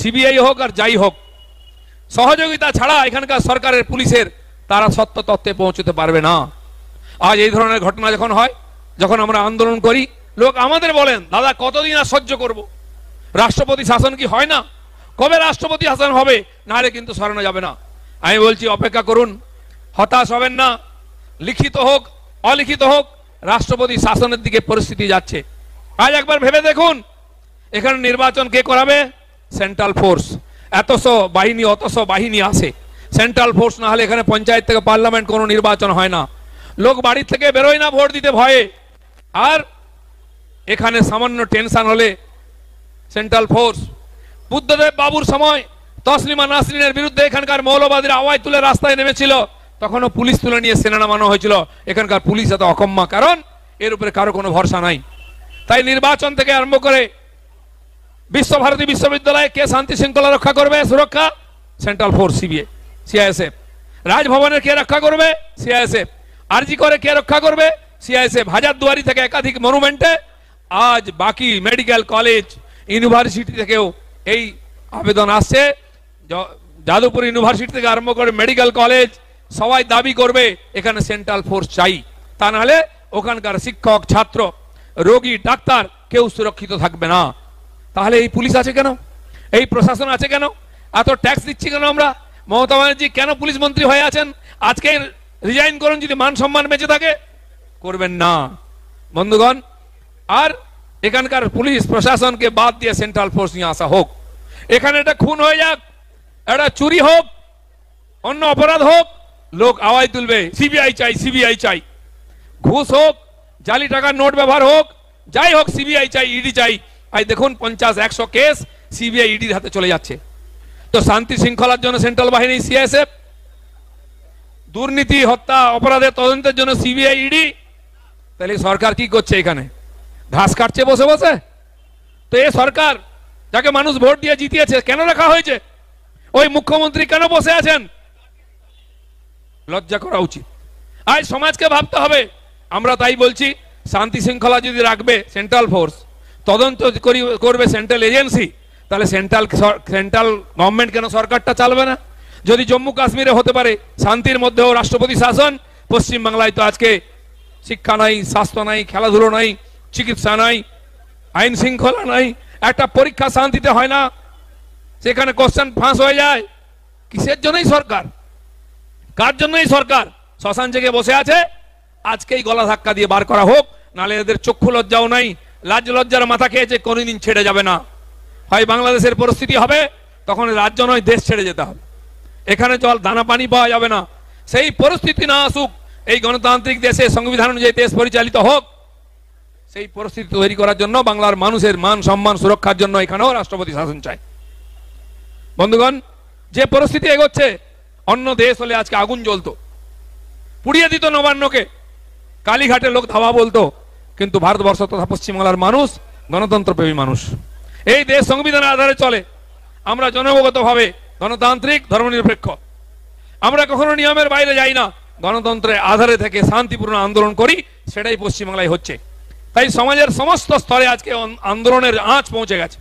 CBI হোক আর যাই হোক, সহযোগিতা ছাড়া এখানকার সরকারের পুলিশের তারা সত্য তত্ত্বে পৌঁছতে পারবে না। আজ এই ধরনের ঘটনা যখন হয়, যখন আমরা আন্দোলন করি, লোক আমাদের বলেন, দাদা কতদিন আর সহ্য করব? রাষ্ট্রপতি শাসন কি হয় না? কবে রাষ্ট্রপতি শাসন হবে? না হলে কিন্তু সরানো যাবে না। আমি বলছি অপেক্ষা করুন, হতাশ হবেন না। লিখিত হোক অলিখিত হোক, রাষ্ট্রপতি শাসনের দিকে পরিস্থিতি যাচ্ছে। আজ একবার ভেবে দেখুন, এখানে নির্বাচন কে করাবে? Central force. এতশো বাহিনী অতশো বাহিনী আসে, সেন্ট্রাল ফোর্স না হলে এখানে পঞ্চায়েত থেকে পার্লামেন্ট কোনো নির্বাচন হয় না। লোক বাড়ি থেকে বেরোয় না ভোট দিতে ভয়ে। আর এখানে সামান্য টেনশন হলে সেন্ট্রাল ফোর্স। বুদ্ধদেব বাবুর সময় তসলিমা নাসরিনের বিরুদ্ধে এখানকার মৌলবাদীরা আওয়াজ তুলে রাস্তায় নেমেছিল, তখনও পুলিশ তুলে নিয়ে সেনা নামানো হয়েছিল। এখানকার পুলিশ এত অকম্মা, কারণ এর উপরে কারো কোনো ভরসা নাই। তাই নির্বাচন থেকে আরম্ভ করে বিশ্বভারতী বিশ্ববিদ্যালয়ে কে শান্তি শৃঙ্খলা রক্ষা করবে? সুরক্ষা সেন্ট্রাল ফোর্স, সিআইএসএফ। রাজভবনের কে রক্ষা করবে? সিআইএসএফ। আরজি করে কে রক্ষা করবে? সিআইএসএফ। হাজারদুয়ারি থেকে একাধিক মনুমেন্টে, আজ বাকি মেডিকেল কলেজ ইউনিভার্সিটি থেকেও এই আবেদন আসছে। যাদবপুর ইউনিভার্সিটি থেকে আরম্ভ করে মেডিকেল কলেজ সবাই দাবি করবে এখানে সেন্ট্রাল ফোর্স চাই, তা নাহলে ওখানকার শিক্ষক ছাত্র রোগী ডাক্তার কেউ সুরক্ষিত থাকবে না। তাহলে এই পুলিশ আছে কেন? এই প্রশাসন আছে কেন? এত ট্যাক্স দিচ্ছি কেন আমরা? মমতা ব্যানার্জি কেন পুলিশ মন্ত্রী হয়ে আছেন? আজকে রিজাইন করুন, যদি মান সম্মান বেঁচে থাকে। করবেন না বন্ধুগণ। আর এখানকার পুলিশ প্রশাসনকে বাদ দিয়ে সেন্ট্রাল ফোর্স নিয়ে আসা হোক। এখানে একটা খুন হয়ে যাক, একটা চুরি হোক, অন্য অপরাধ হোক, লোক আওয়াজ তুলবে সিবিআই চাই, সিবিআই চাই। ঘুষ হোক, জালি টাকার নোট ব্যবহার হোক, যাই হোক, সিবিআই চাই, ইডি চাই। আজ দেখুন 50-100 কেস সিবিআই ইডির হাতে চলে যাচ্ছে। তো শান্তি শৃঙ্খলার জন্য সেন্ট্রাল বাহিনী সিআইএসএফ, দুর্নীতি হত্যা অপরাধের তদন্তের জন্য সিবিআই ইডি। তাহলে সরকার কি করছে? এখানে ঘাস কাটছে বসে বসে। তো এই সরকার যাকে মানুষ ভোট দিয়ে জিতিয়েছে কেন রাখা হয়েছে? ওই মুখ্যমন্ত্রী কেন বসে আছেন? লজ্জা করা উচিত। আজ সমাজকে ভাবতে হবে। আমরা তাই বলছি, শান্তি শৃঙ্খলা যদি রাখবে সেন্ট্রাল ফোর্স, তদন্ত করবে সেন্ট্রাল এজেন্সি, তাহলে সেন্ট্রাল গভর্নমেন্ট কেন সরকারটা চালবে না? যদি জম্মু কাশ্মীরে হতে পারে শান্তির মধ্যেও রাষ্ট্রপতি শাসন, পশ্চিম বাংলায় তো আজকে শিক্ষা নাই, স্বাস্থ্য নাই, খেলাধুলো নাই, চিকিৎসা নাই, আইন শৃঙ্খলা নাই, একটা পরীক্ষা শান্তিতে হয় না, সেখানে কোশ্চেন ফাঁস হয়ে যায়। কিসের জন্যই সরকার? কার জন্যই সরকার? শ্মশান জেগে বসে আছে। আজকেই গলা ধাক্কা দিয়ে বার করা হোক, নাহলে এদের চক্ষু লজ্জাও নাই, লাজ লজ্জার মাথা খেয়েছে, কোনোদিন ছেড়ে যাবে না। হয় বাংলাদেশের পরিস্থিতি হবে, তখন রাজ্য নয় দেশ ছেড়ে যেতে হবে। এখানে জল দানা পানি পাওয়া যাবে না। সেই পরিস্থিতি না আসুক, এই গণতান্ত্রিক দেশে সংবিধান অনুযায়ী দেশ পরিচালিত হোক। সেই পরিস্থিতি তৈরি করার জন্য, বাংলার মানুষের মান সম্মান সুরক্ষার জন্য এখানেও রাষ্ট্রপতি শাসন চাই। বন্ধুগণ, যে পরিস্থিতি এগোচ্ছে, অন্য দেশ হলে আজকে আগুন জ্বলতো, পুড়িয়ে দিত নবান্নকে, কালীঘাটে লোক ধাওয়া বলতো। কিন্তু ভারতবর্ষ তথা পশ্চিমবাংলার মানুষ গণতন্ত্রপ্রেমী মানুষ। এই দেশ সংবিধানের আধারে চলে। আমরা জনগতভাবে গণতান্ত্রিক, ধর্মনিরপেক্ষ। আমরা কখনো নিয়মের বাইরে যাই না, গণতন্ত্রের আধারে থেকে শান্তিপূর্ণ আন্দোলন করি। সেটাই পশ্চিমবাংলায় হচ্ছে। তাই সমাজের সমস্ত স্তরে আজকে আন্দোলনের আঁচ পৌঁছে গেছে।